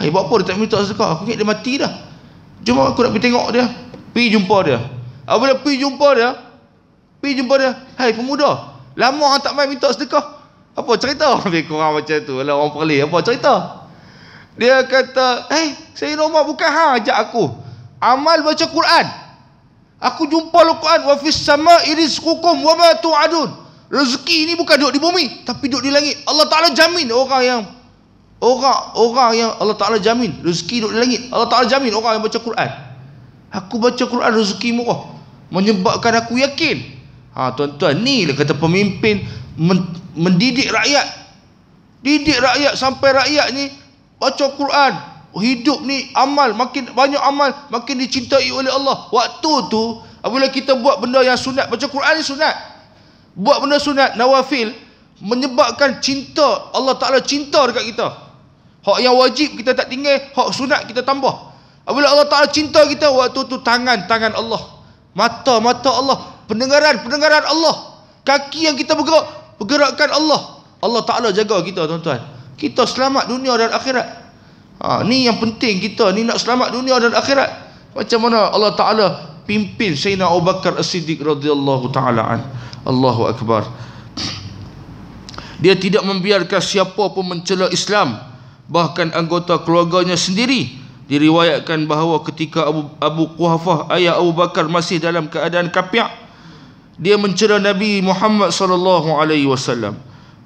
"Hai, buat apa dia tak minta sedekah? Aku ingat dia mati dah. Jom aku nak pergi tengok dia." Pergi jumpa dia. Apabila pergi jumpa dia, "Hai pemuda, lama hang tak main minta sedekah. Apa cerita?" Lebih kurang macam tu lah orang Perlis. Apa cerita? Dia kata, "Hei, Sayyidina Umar, bukan hang ajak aku amal baca Quran. Aku jumpa Al-Quran, wa fis sama'i rizqukum wa ma tu'adun." Rezeki ni bukan duduk di bumi, tapi duduk di langit. Allah Ta'ala jamin orang yang Allah Ta'ala jamin rezeki duduk di langit. Allah Ta'ala jamin orang yang baca Quran. Aku baca Quran, rezeki murah, menyebabkan aku yakin. Tuan-tuan, ni lah kata pemimpin mendidik rakyat. Didik rakyat sampai rakyat ni baca Quran, hidup ni amal, makin banyak amal, makin dicintai oleh Allah. Waktu tu apabila kita buat benda yang sunat, baca Quran ni sunat, buat benda sunat nawafil, menyebabkan cinta Allah Ta'ala, cinta dekat kita. Hak yang wajib kita tak tinggal, hak sunat kita tambah. Apabila Allah Ta'ala cinta kita, waktu tu tangan Allah, mata Allah, pendengaran Allah, kaki yang kita bergerakkan Allah. Allah Ta'ala jaga kita tuan-tuan. Kita selamat dunia dan akhirat. Ni yang penting kita ni, nak selamat dunia dan akhirat. Macam mana Allah Ta'ala pimpin Sayyidina Abu Bakar As-Siddiq radhiyallahu ta'ala an. Allahu Akbar. Dia tidak membiarkan siapa pun mencela Islam, bahkan anggota keluarganya sendiri. Diriwayatkan bahawa ketika Abu Quhafah ayah Abu Bakar masih dalam keadaan kafir, dia mencela Nabi Muhammad sallallahu alaihi wasallam.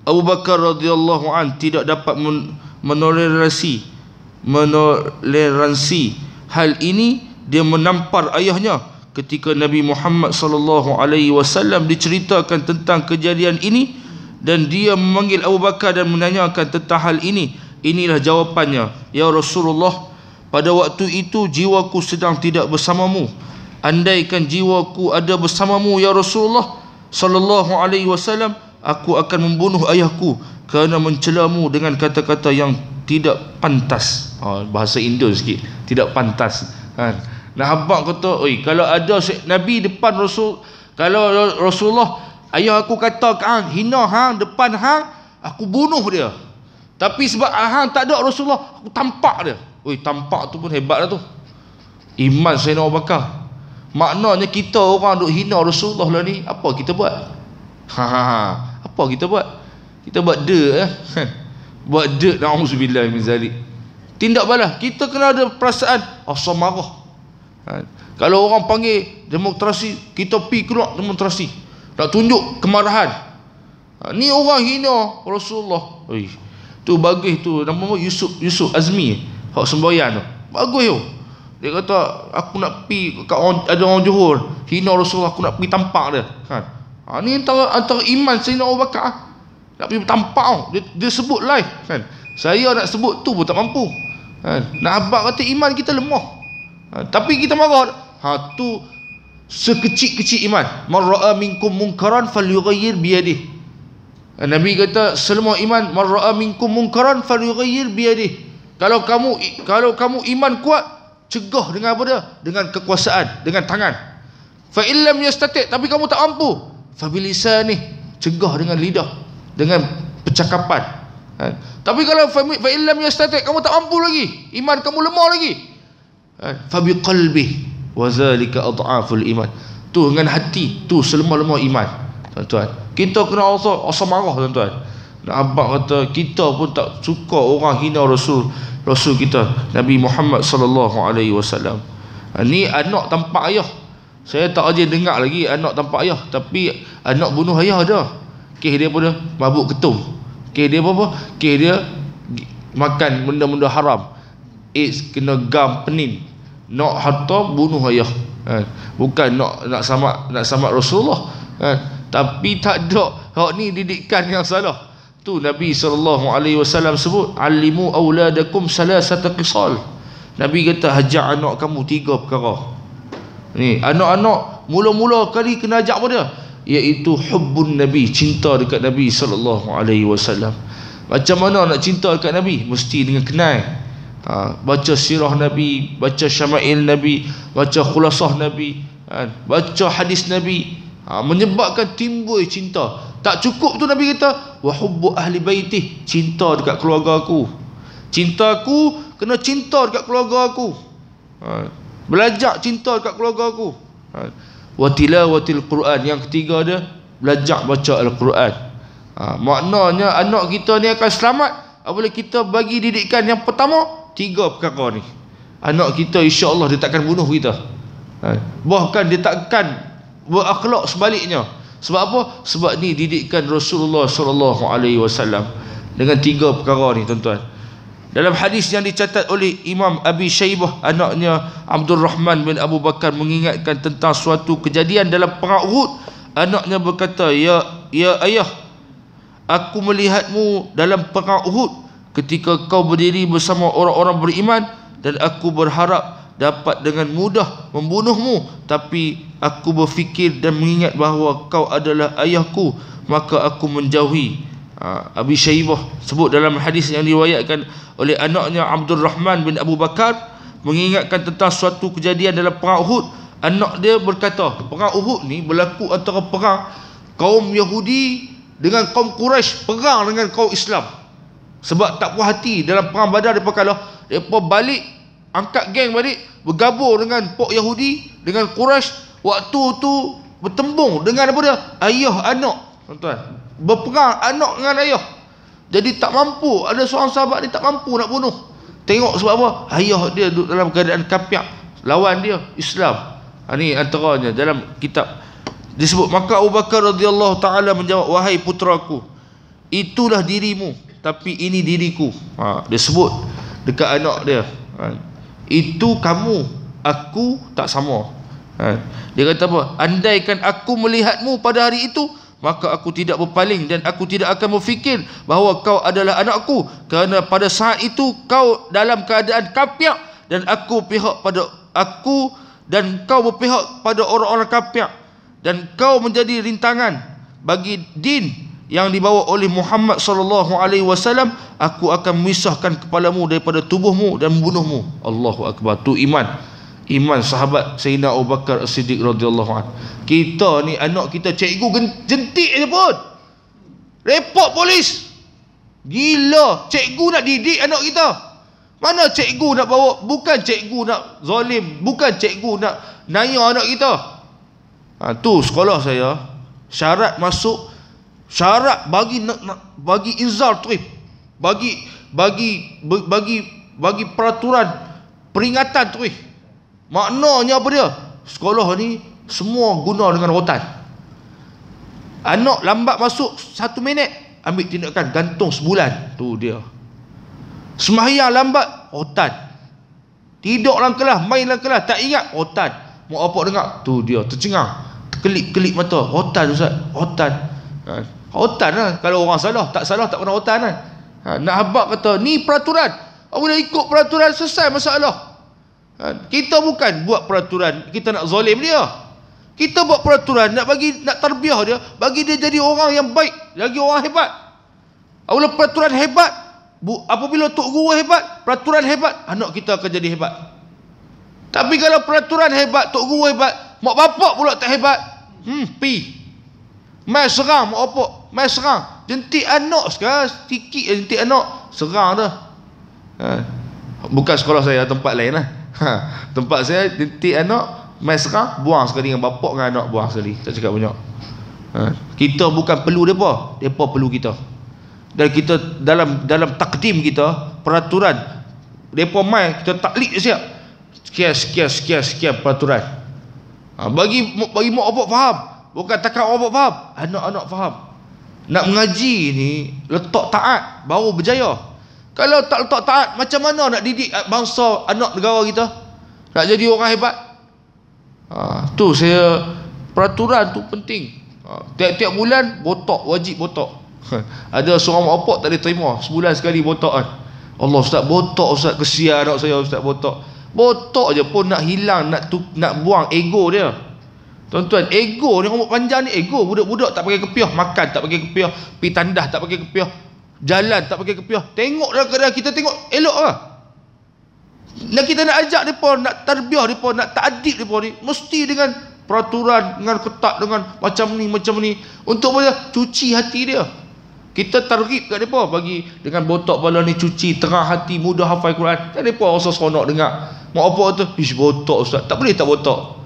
Abu Bakar radhiyallahu an tidak dapat menoleransi hal ini dia menampar ayahnya. Ketika Nabi Muhammad sallallahu alaihi wasallam diceritakan tentang kejadian ini dan dia memanggil Abu Bakar dan menanyakan tentang hal ini, inilah jawapannya, ya Rasulullah, pada waktu itu jiwaku sedang tidak bersamamu. Andaikan jiwaku ada bersamamu ya Rasulullah sallallahu alaihi wasallam, aku akan membunuh ayahku kerana mencelamu dengan kata-kata yang tidak pantas. Bahasa Indo sikit, tidak pantas kan. Nah, abang kata, oi, kalau ada Nabi depan Rasul, kalau Rasulullah, ayah aku kata hang hina hang depan hang, aku bunuh dia. Tapi sebab hang tak ada Rasulullah, aku tampak dia. Oi, tampak tu pun hebat lah tu. Iman Sayyidina Abu Bakar. Maknanya kita orang duk hina Rasulullah lah ni, apa kita buat? Apa kita buat? Kita buat buat na'udzubillah min zalik. Tindak balas. Kita kena ada perasaan asal marah. Kalau orang panggil demonstrasi, kita pi keluar demonstrasi, nak tunjuk kemarahan. Ni orang hina Rasulullah. Oi, tu bagus tu, nama Yusuf Azmi, hak semboyan tu. Bagus tu. Dia kata aku nak pi kat orang, ada orang Johor hina Rasulullah, aku nak pergi tampak dia kan. Ni antara iman Sayyidina Abu Bakar. Nak pergi tampak dia sebut live kan. Saya nak sebut tu pun tak mampu kan. Nak abang kata iman kita lemah. Tapi kita marah. Tu sekecil-kecil iman. Man ra'a minkum munkaran falyughayyir biyadihi. Nabi kata semua iman, man ra'a minkum munkaran falyughayyir biyadihi. Kalau kamu iman kuat, cegah dengan apa dia? Dengan kekuasaan, dengan tangan. Fa illam yastati', tapi kamu tak mampu, fa bilisani, cegah dengan lidah, dengan percakapan. Tapi kalau fa illam yastati', kamu tak mampu lagi, iman kamu lemah lagi, fa biqalbi wa zalika adhaful iman. Tu dengan hati, tu selemah-lemah iman. Tuan-tuan, kita kena rasa marah tuan-tuan. Abang kata kita pun tak suka orang hina Rasul kita Nabi Muhammad sallallahu alaihi wasallam. Ni anak tanpa ayah. Saya tak aja dengar lagi anak tanpa ayah, tapi anak bunuh ayah dah. Kes dia pun mabuk ketum. Kes dia apa? Kes dia makan benda-benda haram. Kena gam penin. Nak harta bunuh ayah. Bukan nak samak Rasulullah. Tapi tak ada. Hak ni didikan yang salah. Tu Nabi SAW sebut, alimu auladakum salasata qisal. Nabi kata hajar anak kamu 3 perkara. Ni anak-anak mula-mula kali kena ajak pada, iaitu hubbun Nabi, cinta dekat Nabi SAW. Macam mana nak cinta dekat Nabi? Mesti dengan kenal. Baca sirah Nabi, baca syama'il Nabi, baca khulasah Nabi, baca hadis Nabi. Menyebabkan timbul cinta. Tak cukup tu Nabi kata wa hubbu ahli baitih, cinta dekat keluarga aku. Cintaku kena cinta dekat keluarga aku. Belajar cinta dekat keluarga aku. Wa tilawatil Quran, yang ketiga dia belajar baca Al-Quran. Maknanya anak kita ni akan selamat apabila kita bagi didikan yang pertama 3 perkara ni. Anak kita insya-Allah dia takkan bunuh kita. Bahkan dia takkan berakhlak sebaliknya. Sebab apa? Sebab ni didikan Rasulullah sallallahu alaihi wasallam dengan 3 perkara ni tuan-tuan. Dalam hadis yang dicatat oleh Imam Abi Syaibah, anaknya Abdul Rahman bin Abu Bakar mengingatkan tentang suatu kejadian dalam perang Uhud. Anaknya berkata, ya ayah, aku melihatmu dalam perang Uhud ketika kau berdiri bersama orang-orang beriman, dan aku berharap dapat dengan mudah membunuhmu, tapi aku berfikir dan mengingat bahawa kau adalah ayahku, maka aku menjauhi. Abi Syaibah sebut dalam hadis yang diriwayatkan oleh anaknya Abdul Rahman bin Abu Bakar, mengingatkan tentang suatu kejadian dalam perang Uhud. Anak dia berkata, perang Uhud ni berlaku antara perang kaum Yahudi dengan kaum Quraisy, perang dengan kaum Islam. Sebab tak puas hati dalam perang Badar, mereka kalah, mereka balik, angkat geng balik, bergabung dengan pok Yahudi, dengan Quraisy. Waktu tu bertembung dengan apa dia? Ayah anak, tuan-tuan. Berperang anak dengan ayah. Jadi tak mampu, ada seorang sahabat ni tak mampu nak bunuh. Tengok sebab apa? Ayah dia duduk dalam keadaan kafir, lawan dia Islam. Ni antaranya dalam kitab disebut. Maka Abu Bakar radhiyallahu taala menjawab, wahai putraku, itulah dirimu, tapi ini diriku. Dia sebut dekat anak dia. Itu kamu, aku tak sama. Dia kata apa? Andaikan aku melihatmu pada hari itu, maka aku tidak berpaling dan aku tidak akan berfikir bahawa kau adalah anakku, kerana pada saat itu kau dalam keadaan kafir dan aku pihak pada aku dan kau berpihak pada orang-orang kafir, dan kau menjadi rintangan bagi din yang dibawa oleh Muhammad sallallahu alaihi wasallam. Aku akan memisahkan kepalamu daripada tubuhmu dan membunuhmu. Allahu akbar. Tu iman sahabat Sayyidina Abu Bakar As-Siddiq radhiyallahu anhu. Kita ni anak kita cikgu jentik je pun report polis. Gila, cikgu nak didik anak kita. Mana cikgu nak bawa, bukan cikgu nak zalim, bukan cikgu nak naya anak kita. Tu sekolah saya, syarat masuk, syarat bagi inzal tu, bagi peraturan peringatan tu. Maknanya apa dia? Sekolah ni semua guna dengan rotan. Anak lambat masuk 1 minit, ambil tindakan gantung sebulan. Tu dia. Sembahyang lambat, rotan. Tidur dalam kelas, main dalam kelas, tak ingat, rotan. Mak bapak dengar, tu dia, tercengang, kelip mata, rotan ustaz, rotan. Rotan lah. Kalau orang salah, tak pernah rotan kan. Nak habaq kata ni peraturan, boleh ikut peraturan, selesai masalah. Kita bukan buat peraturan kita nak zalim dia. Kita buat peraturan nak tarbiyah dia, bagi dia jadi orang yang baik, lagi orang hebat. Apabila peraturan hebat, apabila tok guru hebat, peraturan hebat, anak kita akan jadi hebat. Tapi kalau peraturan hebat, tok guru hebat, mak bapak pula tak hebat, mai serang mak bapak, mai serang. Jentik anak sekarang, sikit jentik anak, serang dah. Bukan sekolah saya, tempat lain lah. Tempat saya jentik anak, mai serang, buang sekali dengan bapak dengan anak, buang sekali, tak cakap banyak. Kita bukan perlu mereka, mereka perlu kita. Dan kita dalam takdim kita, peraturan mereka mai, kita taklid siap. Sekian peraturan. Bagi mak bapak faham, bukan takat mak bapak faham, anak-anak faham. Nak mengaji ni letak taat baru berjaya. Kalau tak letak taat, macam mana nak didik bangsa, anak negara kita nak jadi orang hebat? Tu saya, peraturan tu penting. Tiap-tiap bulan botok, wajib botok. Ada seorang mak bapak tak boleh terima, sebulan sekali botok kan. Allah, ustaz botok, ustaz, kesian anak saya ustaz botok. Botok je pun nak hilang, nak buang ego dia. Tuan-tuan, ego ni, rambut panjang ni ego. Budak-budak tak pakai kepiah, makan tak pakai kepiah, pergi tandas tak pakai kepiah, jalan tak pakai kepiah. Tengok dalam keadaan kita, tengok elok lah. Dan kita nak ajak mereka, nak tarbiyah mereka, nak ta'adib mereka ni, mesti dengan peraturan, dengan ketat, dengan macam ni, untuk apa? Cuci hati dia. Kita targhib kat mereka, bagi dengan botok bala ni cuci, terang hati, mudah hafal Quran. Dan mereka rasa seronok dengar. Mak apa tu, ish botok ustaz, tak boleh tak botok.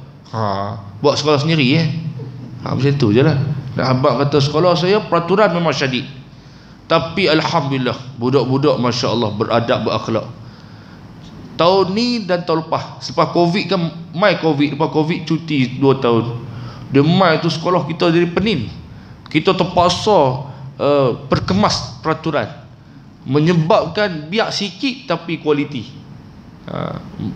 Buat sekolah sendiri macam tu je lah. Dan abang kata sekolah saya peraturan memang syadid, tapi alhamdulillah budak-budak masya Allah beradab, berakhlak. Tahun ni dan tahun lepas, selepas Covid kan, lepas Covid cuti 2 tahun, dia mai tu sekolah kita jadi pening. Kita terpaksa perkemas peraturan, menyebabkan biar sikit tapi kualiti.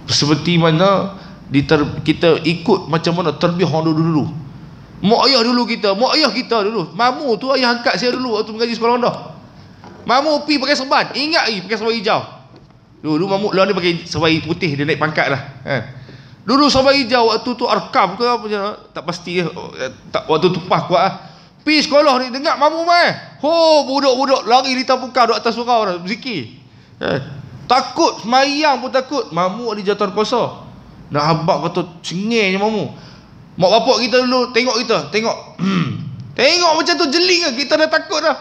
Seperti mana kita ikut macam mana terbiah orang dulu. Mak ayah kita dulu, mamu tu ayah angkat saya dulu waktu mengaji sekolah rendah. Mamu pergi pakai serban, ingat lagi pakai serban hijau. Dulu mamu lawan dia pakai serban putih, dia naik pangkat lah. Dulu serban hijau waktu tu arkam ke apa, tak pasti tak, waktu tu pas kuat lah. Pergi sekolah ni dengar mamu mai, budak-budak lari di tapukan duduk atas surau dah berzikir. Takut semayang pun takut, mamu ada jatuh kuasa. Nak habaq kata cengengnya mamu. Mak bapak kita dulu tengok kita, tengok macam tu jeling lah, kita dah takut dah.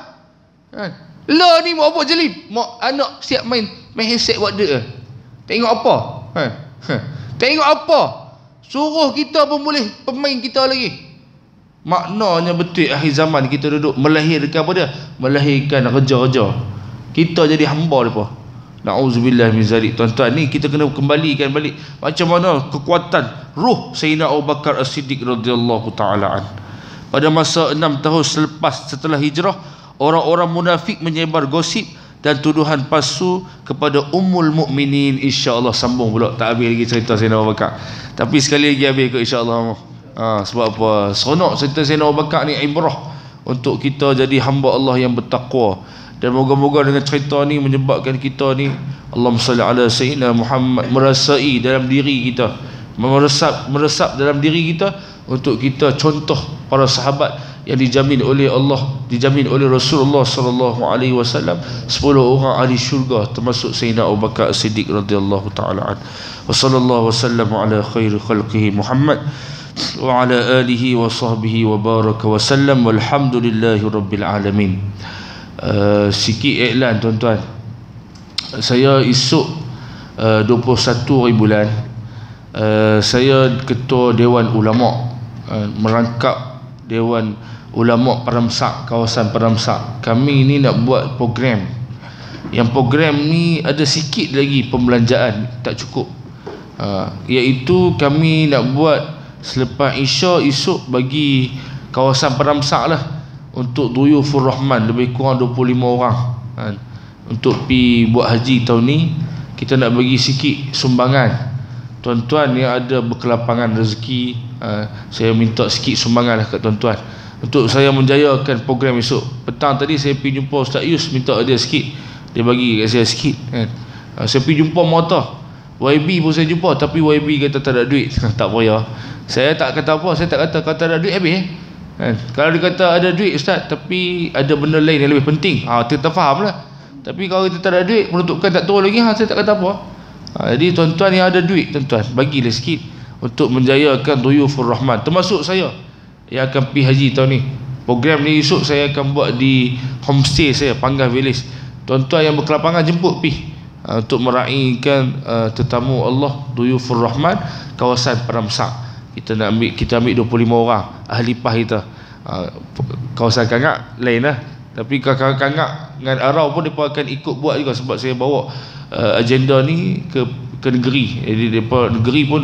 Lah ni mak bapak jeling, mak anak siap main handset buat dia. Tengok apa? Tengok apa? Suruh kita pun boleh pemain kita lagi. Maknanya betul akhir zaman kita duduk melahirkan apa dia? Melahirkan reja-reja. Kita jadi hamba depa. Na'udzubillah min zalik. Tuan-tuan, ni kita kena kembalikan balik macam mana kekuatan ruh Sayyidina Abu Bakar As-Siddiq radhiyallahu ta'ala an. Pada masa 6 tahun setelah hijrah, orang-orang munafik menyebar gosip dan tuduhan palsu kepada Ummul Mukminin. InsyaAllah sambung pula, tak habis lagi cerita Sayyidina Abu Bakar, tapi sekali lagi habis kot insyaAllah. Sebab apa? Seronok cerita Sayyidina Abu Bakar ni, ibrah untuk kita jadi hamba Allah yang bertakwa. Dan moga-moga dengan cerita ni menyebabkan kita ni, Allahumma salli ala Sayyidina Muhammad, merasai dalam diri kita, meresap dalam diri kita, untuk kita contoh para sahabat yang dijamin oleh Allah, dijamin oleh Rasulullah sallallahu alaihi wasallam 10 orang ahli syurga, termasuk Sayyidina Abu Bakar As-Siddiq radhiyallahu taala an. Wa sallallahu wasallam ala khairi khalqihi Muhammad wa ala alihi wa sahbihi wa baraka wa sallam, walhamdulillahi rabbil alamin. Sikit iklan tuan-tuan. Saya esok 21 hari bulan, saya ketua Dewan Ulama, merangkap Dewan Ulama Paramsak, kawasan Paramsak. Kami ni nak buat program. Yang program ni ada sikit lagi pembelanjaan, tak cukup. Iaitu kami nak buat selepas Isya esok bagi kawasan Paramsak lah, untuk Duyufur Rahman, lebih kurang 25 orang untuk pi buat haji tahun ni. Kita nak bagi sikit sumbangan. Tuan-tuan yang ada berkelapangan rezeki, saya minta sikit sumbangan lah kat tuan-tuan untuk saya menjayakan program esok. Petang tadi saya pergi jumpa Ustaz Yus, minta dia sikit, dia bagi kat saya sikit kan. Saya pergi jumpa Mata YB pun saya jumpa, tapi YB kata tak ada duit. Tak payah, saya tak kata apa, saya tak kata ada duit habis kan. Kalau dia kata ada duit Ustaz, tapi ada benda lain yang lebih penting, kita faham lah. Tapi kalau kita tak ada duit, menutupkan tak turun lagi, saya tak kata apa. Jadi tuan-tuan yang ada duit, tuan-tuan bagilah sikit untuk menjayakan Duyufur Rahman, termasuk saya yang akan pergi haji tahun ni. Program ni esok saya akan buat di homestay saya, Panggah Village. Tuan-tuan yang berkelapangan jemput pergi untuk meraihkan tetamu Allah Duyufur Rahman kawasan Paramsak. Kita ambil 25 orang ahli pah kita. Kawasan Kangak lain lah, tapi kakak Kangak dengan Arau pun mereka akan ikut buat juga, sebab saya bawa agenda ni ke negeri. Jadi mereka negeri pun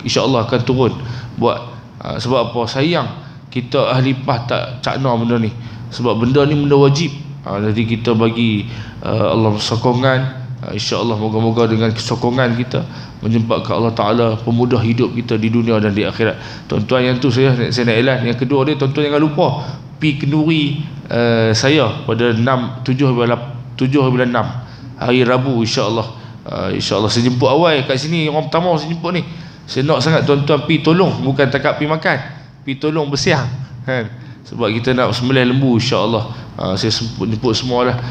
insya-Allah akan turun buat. Sebab apa? Sayang kita ahli pah tak cakna benda ni, sebab benda ni benda wajib. Jadi kita bagi Allah sokongan. InsyaAllah moga-moga dengan sokongan kita menyebabkan Allah Ta'ala pemudah hidup kita di dunia dan di akhirat. Tuan-tuan, yang tu saya nak elan. Yang kedua dia, tuan-tuan jangan lupa pi kenduri saya pada 7 bulan 6 hari Rabu insyaAllah. InsyaAllah saya jemput awal kat sini, orang pertama saya jemput ni. Saya nak sangat tuan-tuan pi tolong, bukan takat pi makan, pi tolong bersiang kan? Sebab kita nak sembelih lembu insyaAllah. Saya jemput semualah,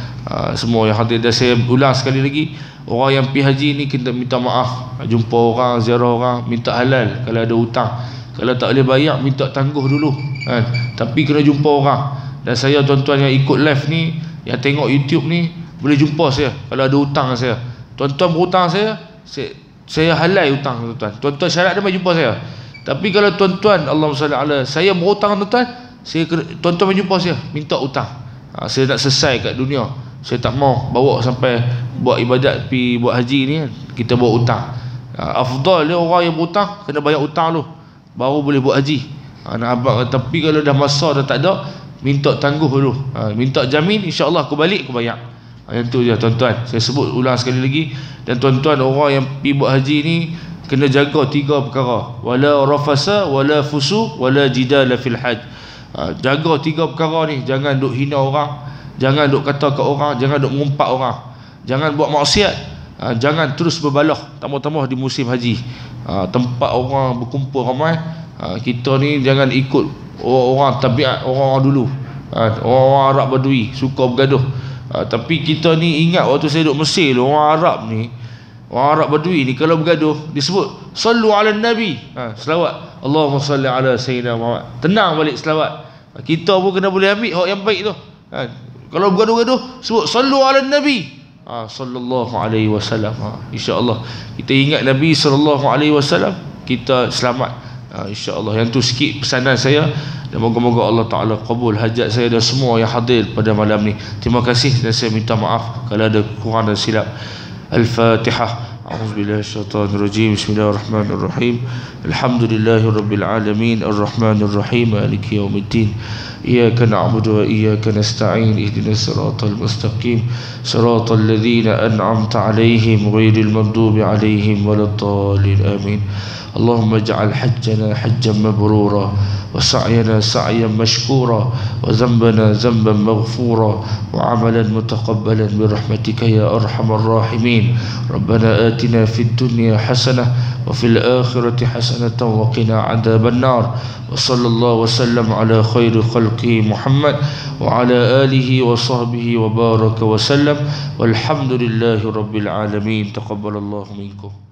semua yang hadir. Dan saya ulang sekali lagi, orang yang pergi haji ni kena minta maaf, jumpa orang, ziarah orang, minta halal kalau ada hutang. Kalau tak boleh bayar, minta tangguh dulu kan? Tapi kena jumpa orang. Dan saya, tuan-tuan yang ikut live ni, yang tengok YouTube ni, boleh jumpa saya kalau ada hutang saya. Tuan-tuan berhutang saya halal hutang tuan-tuan. Tuan-tuan syarat dia mai jumpa saya. Tapi kalau tuan-tuan, Allahumma salli ala, saya berhutang tuan-tuan, tuan-tuan mai jumpa saya, minta hutang. Saya nak selesai kat dunia. Saya tak mau bawa sampai buat ibadat pi buat haji ni kita bawa hutang. Afdal dia orang yang berhutang kena bayar hutang dulu, baru boleh buat haji. Tapi kalau dah masa dah tak ada, minta tangguh dulu, minta jamin, insya-Allah aku balik aku bayar. Yang tu je tuan-tuan. Saya sebut ulang sekali lagi. Dan tuan-tuan, orang yang pergi buat haji ni kena jaga 3 perkara. Wala rafasa wala fusuq wala jidala fil hajj. Jaga 3 perkara ni. Jangan duk hina orang, jangan duk kata ke orang, jangan duk mengumpat orang, jangan buat maksiat, jangan terus berbalah, tambah-tambah di musim haji. Tempat orang berkumpul ramai, kita ni jangan ikut orang tabiat orang dulu. Orang Arab Badui suka bergaduh. Tapi kita ni ingat waktu saya duduk Mesir, orang Arab ni, orang Arab Badui ni kalau bergaduh disebut sallu ala nabi, selawat, Allahumma salli ala sayyidina Muhammad, tenang balik selawat. Kita pun kena boleh ambil hak yang baik tu. Kalau bergaduh-gaduh sebut sallu ala nabi, sallallahu alaihi wasallam. Insya-Allah kita ingat Nabi sallallahu alaihi wasallam, kita selamat. InsyaAllah. Yang tu sikit pesanan saya, dan moga-moga Allah Ta'ala kabul hajat saya dan semua yang hadir pada malam ni. Terima kasih, dan saya minta maaf kalau ada kurang dan silap. Al-Fatihah. أعوذ بالله الشيطان الرجيم. بسم الله الرحمن الرحيم. الحمد لله رب العالمين الرحمن الرحيم مالك يوم الدين إياك نعبد وإياك نستعين اهدنا الصراط المستقيم صراط الذين أنعمت عليهم غير المغضوب عليهم ولا الضالين آمين. اللهم اجعل حجنا حجا مبرورا وسعينا سعيا مشكورا وذنبنا ذنبا مغفورا وعملا متقبلا برحمتك يا أرحم الراحمين. ربنا آتنا في الدنيا حسنة وفي الآخرة حسنة وقنا عذاب النار. وصلى الله وسلم على خير خلقه محمد وعلى آله وصحبه وبارك وسلم والحمد لله رب العالمين. تقبل الله منكم.